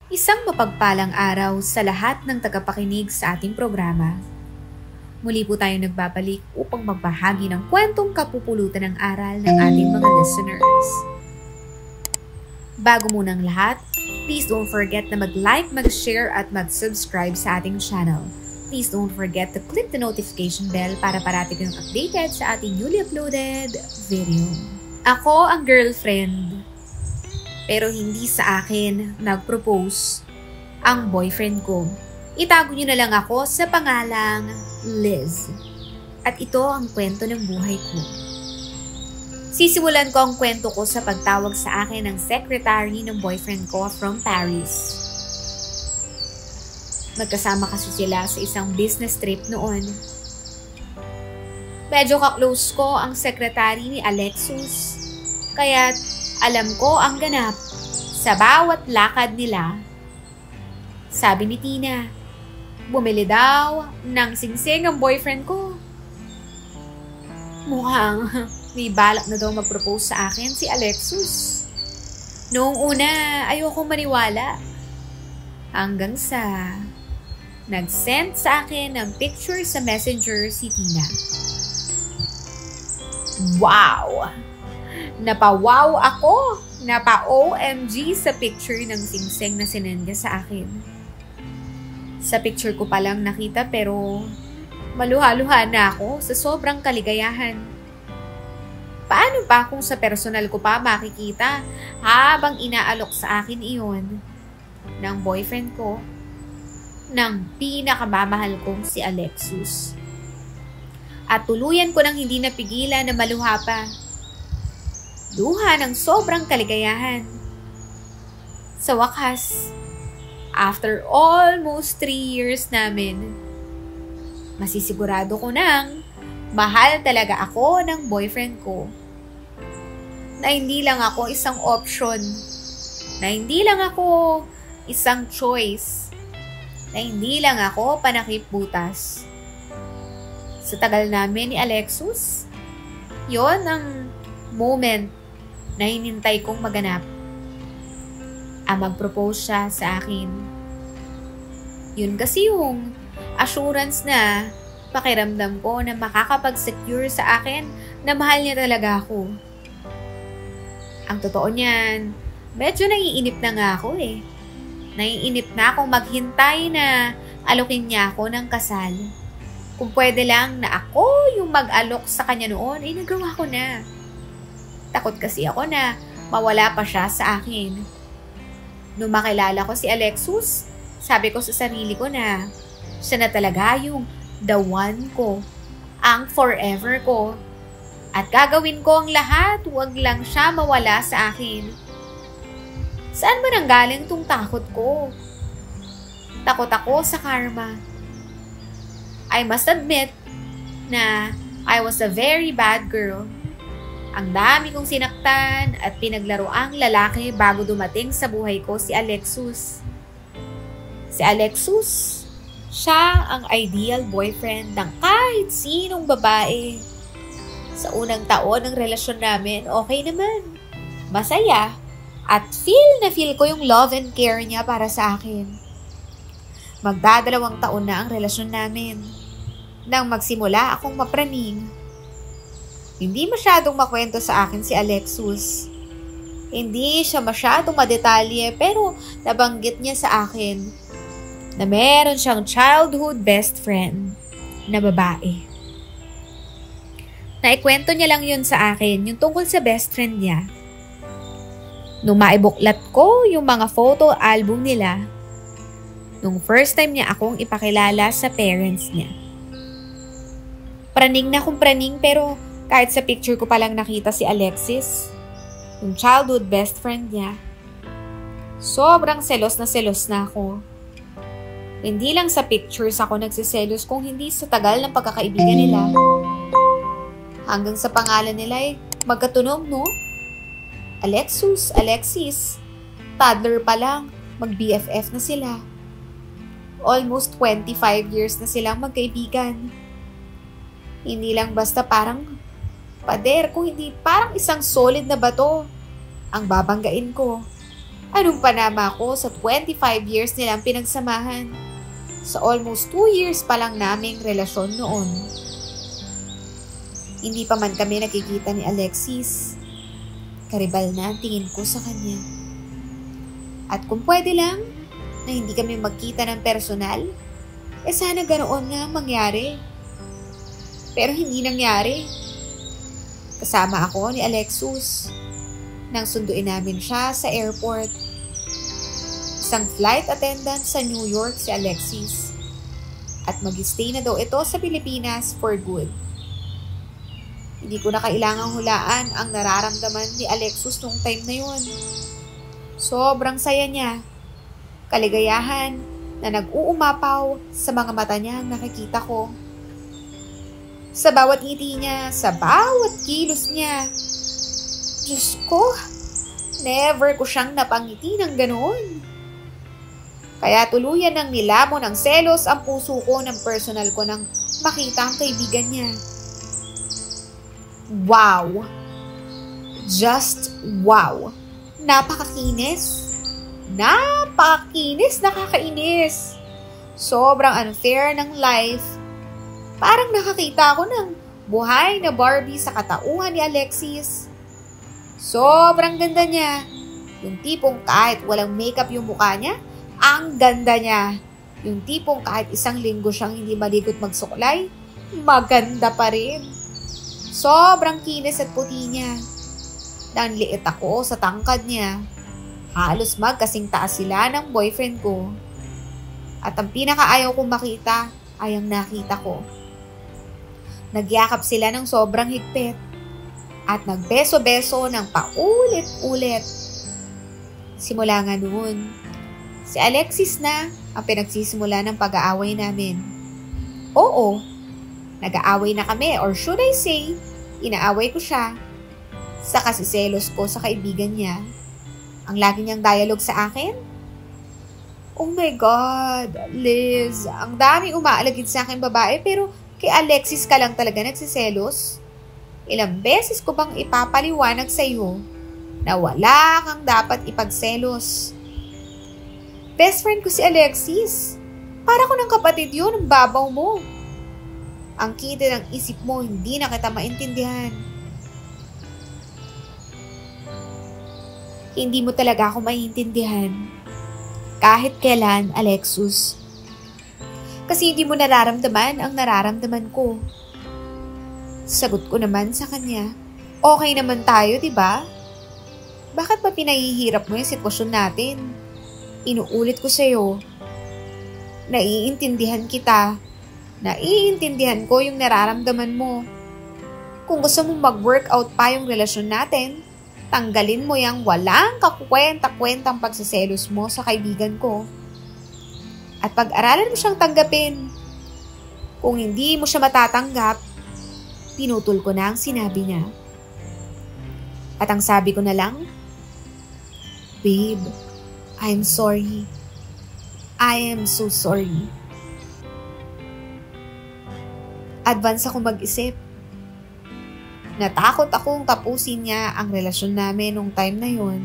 Isang mapagpalang araw sa lahat ng tagapakinig sa ating programa. Muli po tayo nagbabalik upang magbahagi ng kwentong kapupulutan ng aral ng ating mga listeners. Bago munang lahat, please don't forget na mag-like, mag-share at mag-subscribe sa ating channel. Please don't forget to click the notification bell para parati kayong updated sa ating newly uploaded video. Ako ang girlfriend. Pero hindi sa akin nag-propose ang boyfriend ko. Itago niyo na lang ako sa pangalang Liz. At ito ang kwento ng buhay ko. Sisimulan ko ang kwento ko sa pagtawag sa akin ng secretary ng boyfriend ko from Paris. Magkasama kasi sila sa isang business trip noon. Medyo ka-close ko ang secretary ni Alexus. Kaya alam ko ang ganap sa bawat lakad nila. Sabi ni Tina, bumili daw ng singsing ang boyfriend ko. Mukhang may balak na daw mag-propose sa akin si Alexus. Noong una, ayokong maniwala. Hanggang sa nag-send sa akin ng picture sa messenger si Tina. Wow! Napa-wow ako! Napa-OMG sa picture ng singsing na sinend niya sa akin. Sa picture ko palang nakita pero maluha-luha na ako sa sobrang kaligayahan. Paano pa kung sa personal ko pa makikita habang inaalok sa akin iyon ng boyfriend ko, ng pinakamamahal kong si Alexus. At tuluyan ko nang hindi napigilan na maluha pa. Luha ng sobrang kaligayahan. Sa wakas, after almost 3 years namin, masisigurado ko nang mahal talaga ako ng boyfriend ko. Na hindi lang ako isang option. Na hindi lang ako isang choice. Na hindi lang ako panakip-butas. Sa tagal namin ni Alexus, yon ang moment na hinintay kong maganap. Mag-propose siya sa akin. Yun kasi yung assurance na pakiramdam ko na makakapag-secure sa akin na mahal niya talaga ako. Ang totoo niyan, medyo naiinip na nga ako eh. Naiinip na akong maghintay na alokin niya ako ng kasal. Kung pwede lang na ako yung mag-alok sa kanya noon, nagawa ko na. Takot kasi ako na mawala pa siya sa akin. Nung makilala ko si Alexus, sabi ko sa sarili ko na siya na talaga yung the one ko, ang forever ko. At gagawin ko ang lahat, huwag lang siya mawala sa akin. Saan ba nanggaling tong takot ko? Takot ako sa karma. I must admit na I was a very bad girl. Ang dami kong sinaktan at pinaglaroang lalaki bago dumating sa buhay ko si Alexus. Si Alexus, siya ang ideal boyfriend ng kahit sinong babae. Sa unang taon ng relasyon namin, okay naman. Masaya. At feel ko yung love and care niya para sa akin. Magdadalawang taon na ang relasyon namin. Nang magsimula akong mapraning. Hindi masyadong makwento sa akin si Alexus. Hindi siya masyadong madetalye pero nabanggit niya sa akin na meron siyang childhood best friend na babae. Naikwento niya lang yun sa akin, yung tungkol sa best friend niya. Nung maibuklat ko yung mga photo album nila, nung first time niya akong ipakilala sa parents niya. Praning na kung praning pero kahit sa picture ko palang nakita si Alexis, yung childhood best friend niya, sobrang selos na ako. Hindi lang sa pictures ako nagsiselos kung hindi sa tagal ng pagkakaibigan nila. Hanggang sa pangalan nila ay magkatunog, no? Alexus, Alexis, toddler pa lang, mag-BFF na sila. Almost 25 years na silang magkaibigan. Hindi lang basta parang pader, kung hindi parang isang solid na bato ang babanggain ko. Anong panama ko sa 25 years nilang pinagsamahan? Sa almost 2 years pa lang naming relasyon noon. Hindi pa man kami nakikita ni Alexis. Karibal na ang tingin ko sa kanya. At kung pwede lang na hindi kami magkita ng personal, sana ganoon nga mangyari. Pero hindi nangyari. Kasama ako ni Alexis nang sunduin namin siya sa airport. Isang flight attendant sa New York si Alexis. At mag-stay na daw ito sa Pilipinas for good. Hindi ko na kailangang hulaan ang nararamdaman ni Alexis nung time na yun. Sobrang saya niya. Kaligayahan na nag-uumapaw sa mga mata niya ang nakikita ko. Sa bawat ngiti niya, sa bawat kilos niya. Diyos ko, never ko siyang napangiti ng ganoon. Kaya tuluyan ng nilamon ng selos ang puso ko ng personal ko nang makita ang kaibigan niya. Wow! Just wow! Napakakinis! Napakakinis! Nakakainis! Sobrang unfair ng life. Parang nakakita ako ng buhay na Barbie sa katauhan ni Alexis. Sobrang ganda niya. Yung tipong kahit walang makeup yung mukha niya, ang ganda niya. Yung tipong kahit isang linggo siyang hindi maligot magsuklay, maganda pa rin. Sobrang kinis at puti niya. Nanliit ako sa tangkad niya. Halos magkasing taas sila ng boyfriend ko. At ang pinakaayaw kong makita ay ang nakita ko. Nagyakap sila ng sobrang higpit at nagbeso-beso ng paulit-ulit. Simula nga noon, si Alexis na ang pinagsisimula ng pag-aaway namin. Oo, nag-aaway na kami, or should I say, inaaway ko siya sa kasiselos ko sa kaibigan niya. Ang lagi niyang dialogue sa akin, "Oh my God, Liz, ang daming umaalagid sa akin babae pero kay Alexis ka lang talaga nagsiselos? Ilang beses ko bang ipapaliwanag sa iyo na wala kang dapat ipagselos? Best friend ko si Alexis. Para ko ng kapatid yun, ang babaw mo. Ang kita ng isip mo, hindi na kita maintindihan. Hindi mo talaga ako maintindihan. Kahit kailan, Alexis. Kasi hindi mo nararamdaman ang nararamdaman ko." Sagot ko naman sa kanya, "Okay naman tayo, di ba? Bakit ba pinahihirap mo yung sitwasyon natin? Inuulit ko sa'yo. Naiintindihan kita. Naiintindihan ko yung nararamdaman mo. Kung gusto mong mag-workout pa yung relasyon natin, tanggalin mo yung walang kakwenta-kwentang pagsiselos mo sa kaibigan ko. At pag-aralan mo siyang tanggapin. Kung hindi mo siya matatanggap," pinutol ko na ang sinabi niya. At ang sabi ko na lang, "Babe, I'm sorry. I am so sorry." Advance ako mag-isip. Natakot akong tapusin niya ang relasyon namin nung time na yun.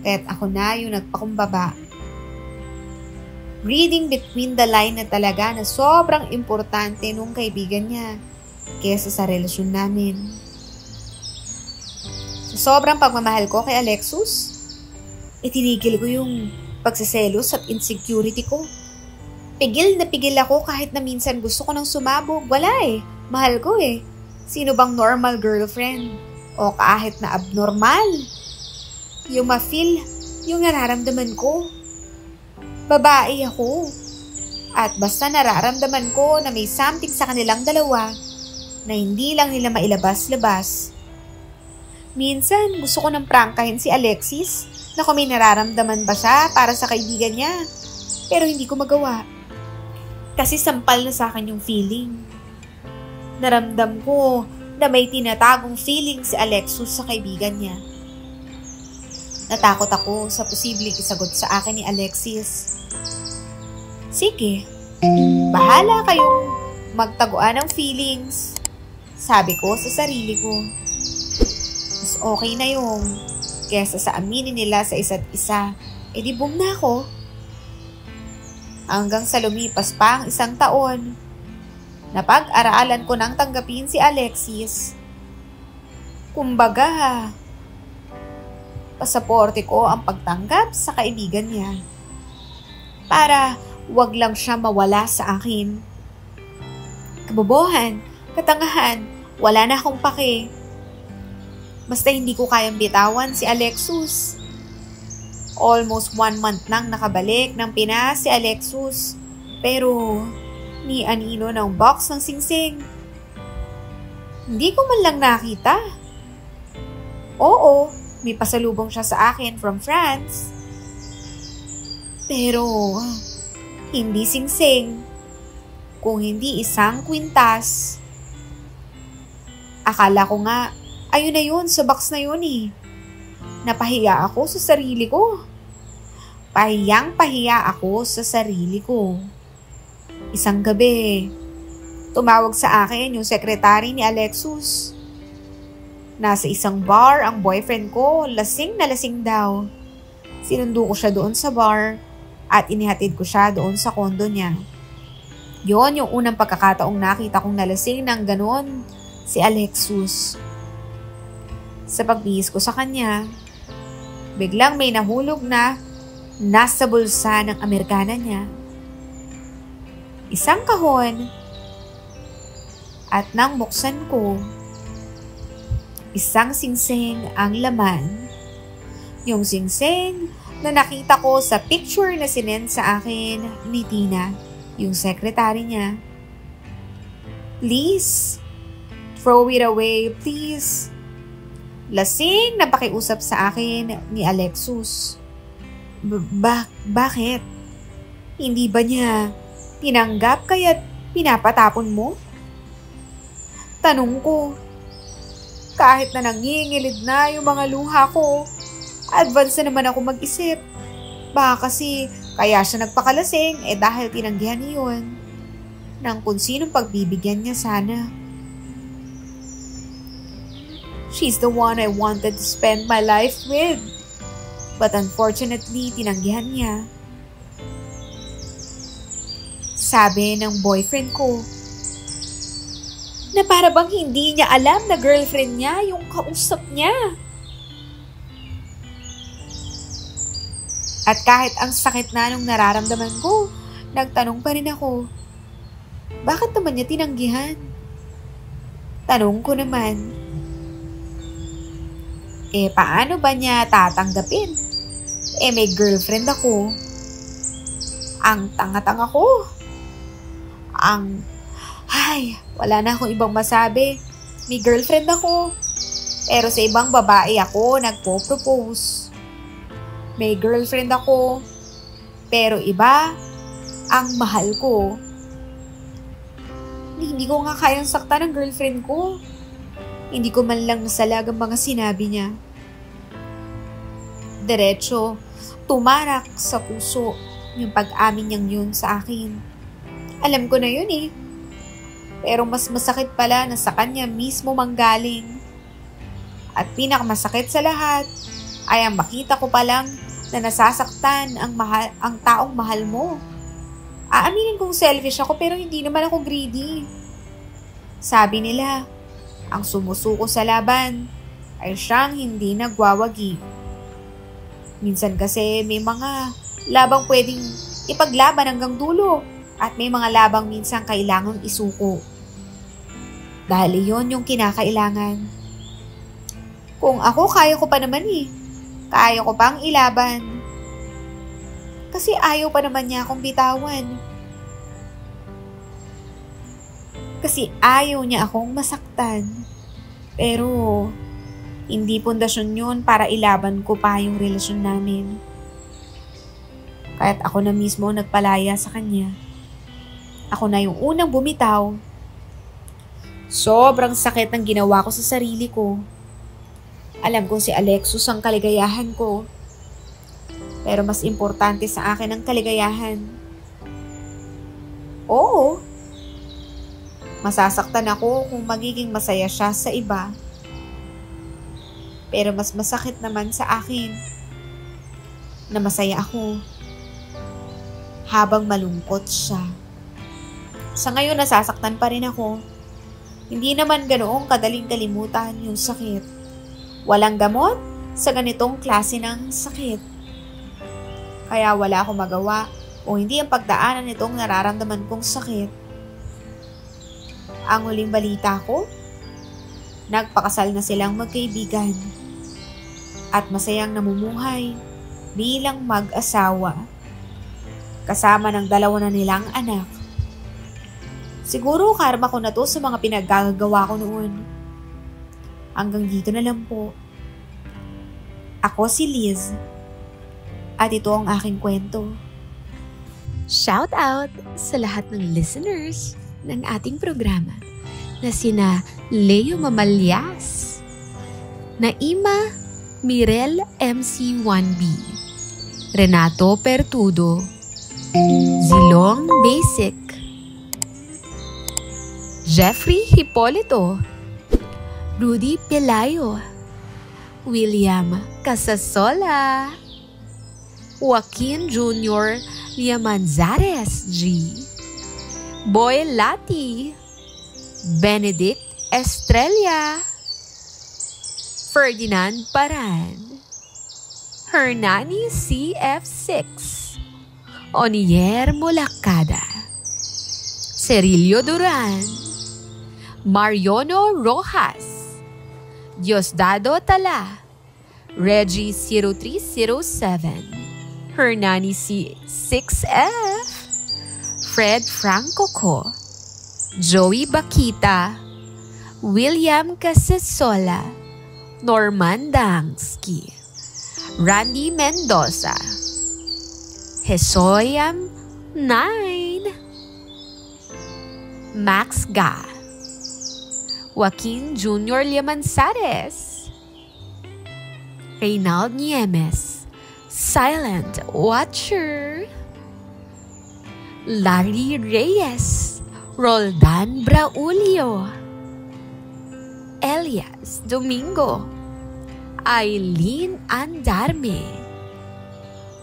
Kaya't ako na yung nagpakumbaba. Reading between the line na talaga na sobrang importante nung kaibigan niya kesa sa relasyon namin. Sa sobrang pagmamahal ko kay Alexis, itinigil ko yung pagsiselos at insecurity ko. Pigil na pigil ako kahit na minsan gusto ko nang sumabog. Wala eh. Mahal ko eh. Sino bang normal girlfriend? O kahit na abnormal? Yung ma-feel, yung nararamdaman ko. Babae ako. At basta nararamdaman ko na may something sa kanilang dalawa na hindi lang nila mailabas-labas. Minsan, gusto ko nang prangkahin si Alexis na kung may nararamdaman ba siya para sa kaibigan niya. Pero hindi ko magawa. Kasi sampal na sa akin yung feeling. Naramdam ko na may tinatagong feeling si Alexis sa kaibigan niya. Natakot ako sa posibleng isagot sa akin ni Alexis. Sige, bahala kayong magtaguan ng feelings, sabi ko sa sarili ko. Mas okay na yung kesa sa aminin nila sa isa't isa. E di boom na ako. Hanggang sa lumipas pa ang 1 taon. Napag-aralan ko nang tanggapin si Alexis. Kumbaga, pasaporte ko ang pagtanggap sa kaibigan niya. Para wag lang siya mawala sa akin. Kabobohan, katangahan, wala na akong pake. Basta hindi ko kayang bitawan si Alexus. Almost 1 month nang nakabalik ng Pinas si Alexus. Pero ni anino ng box ng singsing. Hindi ko man lang nakita. Oo, may pasalubong siya sa akin from France. Pero hindi singsing. Kung hindi isang kwintas. Akala ko nga, ayun na yun, sa box na yun eh. Napahiya ako sa sarili ko. Pahiyang-pahiya ako sa sarili ko. Isang gabi, tumawag sa akin yung sekretary ni Alexus. Nasa isang bar ang boyfriend ko, lasing na lasing daw. Sinundo ko siya doon sa bar at inihatid ko siya doon sa kondo niya. Yon yung unang pagkakataong nakita kong nalasing ng ganon si Alexus. Sa pagbihis ko sa kanya, biglang may nahulog na nasa bulsa ng Amerikana niya. Isang kahon at nang buksan ko, isang singsing ang laman. Yung singsing na nakita ko sa picture na sinend sa akin ni Tina, yung secretary niya. Please, throw it away, please. Lasing na pakiusap sa akin ni Alexus. Bakit? Hindi ba niya tinanggap kaya't pinapatapon mo? Tanong ko. Kahit na nangingilid na yung mga luha ko, advance na naman ako mag-isip. Baka kasi kaya siya nagpakalasing dahil tinanggihan niya yun ng kung sinong pagbibigyan niya sana. She's the one I wanted to spend my life with. But unfortunately, tinanggihan niya. Sabi ng boyfriend ko, na para bang hindi niya alam na girlfriend niya yung kausap niya. At kahit ang sakit na nung nararamdaman ko, nagtanong pa rin ako, bakit naman niya tinanggihan? Tanong ko naman, paano ba niya tatanggapin? May girlfriend ako. Ang tanga-tanga ko. Wala na akong ibang masabi. May girlfriend ako. Pero sa ibang babae ako nagpo-propose. May girlfriend ako. Pero iba ang mahal ko. Hindi ko nga kayang sakta ng girlfriend ko. Hindi ko man lang nasalag ang mga sinabi niya. Diretso, tumarak sa puso yung pag-amin niyang yun sa akin. Alam ko na yun eh. Pero mas masakit pala na sa kanya mismo manggaling. At pinakamasakit sa lahat ay ang makita ko palang na nasasaktan ang taong mahal mo. Aaminin kong selfish ako pero hindi naman ako greedy. Sabi nila, ang sumusuko sa laban ay siyang hindi nagwawagi. Minsan kasi may mga labang pwedeng ipaglaban hanggang dulo at may mga labang minsan kailangang isuko. Dahil iyon yung kinakailangan. Kung ako, kaya ko pa naman eh. Kaya ko pang ilaban. Kasi ayaw pa naman niya akong bitawan. Kasi ayaw niya akong masaktan. Pero hindi pundasyon yun para ilaban ko pa yung relasyon namin. Kahit ako na mismo nagpalaya sa kanya. Ako na yung unang bumitaw. Sobrang sakit ng ginawa ko sa sarili ko. Alam kong si Alexus ang kaligayahan ko. Pero mas importante sa akin ang kaligayahan. Oo. Masasaktan ako kung magiging masaya siya sa iba. Pero mas masakit naman sa akin na masaya ako habang malungkot siya. Sa ngayon nasasaktan pa rin ako. Hindi naman ganoong kadaling kalimutan yung sakit. Walang gamot sa ganitong klase ng sakit. Kaya wala akong magawa o hindi ang pagdaanan nitong nararamdaman kong sakit. Ang huling balita ko, nagpakasal na silang magkaibigan at masayang namumuhay bilang mag-asawa kasama ng 2 na nilang anak. Siguro karma ko na to sa mga pinaggagawa ko noon. Hanggang dito na lang po. Ako si Liz at ito ang aking kwento. Shout out sa lahat ng listeners ng ating programa na sina Leo Mamalyas, Naima Mirel MC1B, Renato Pertudo, Zilong Basic, Jeffrey Hipolito, Rudy Pelayo, William Casasola, Joaquin Jr. Liamanzares G, Boy Lati, Benedict Estrella, Ferdinand Paran, Hernani CF6, Onier Molacada, Cerilio Duran, Mariono Rojas, Diosdado Tala, Reggie 0307, Hernani C6F, Fred Franco Co, Joey Bakita, William Casasola, Norman Dangsky, Randy Mendoza, Hesoyam 9, Max Ga, Joaquin Jr. Liamanzares, Reynald Niemes, Silent Watcher, Larry Reyes, Roldan Braulio, Elias Domingo, Aileen Andarme,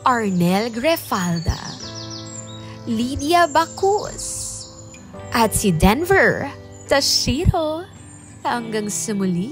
Arnel Grefalda, Lydia Bacus, at si Denver Tashiro. Hanggang sa muli.